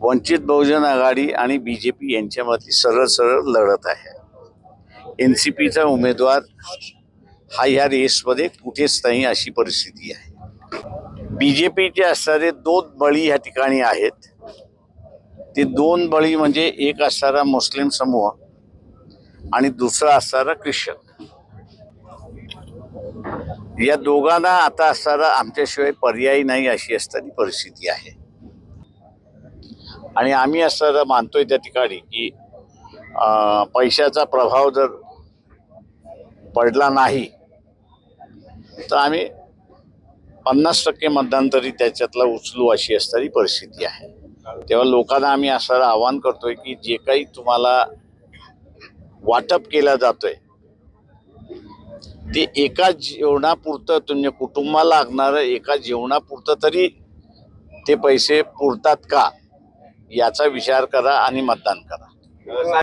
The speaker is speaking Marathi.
वंचित बहुजन आघाडी आणि बीजेपी यांच्यामध्ये सरळ लढत आहे. एनसीपीचा उमेदवार हा या रेसमध्ये कुठेच नाही अशी परिस्थिती आहे. बीजेपीचे असणारे 2 बळी या ठिकाणी आहेत. ते 2 बळी म्हणजे एक असणारा मुस्लिम समूह आणि दुसरा असणारा ख्रिश्चन. या दोघांना आता असणारा आमच्याशिवाय पर्याय नाही अशी असणारी परिस्थिती आहे. आणि आम्ही असं मानतोय त्या ठिकाणी की पैशाचा प्रभाव जर पडला नाही तर आम्ही 50% मतदान तरी त्याच्यातला उचलू अशी असणारी परिस्थिती आहे. तेव्हा लोकांना आम्ही असं आवाहन करतोय की जे काही तुम्हाला वाटप केलं जातोय ते एका जेवणापुरतं तुमच्या कुटुंबाला लागणारं एका जेवणापुरतं तरी ते पैसे पुरतात का याचा विचार करा आणि मतदान करा.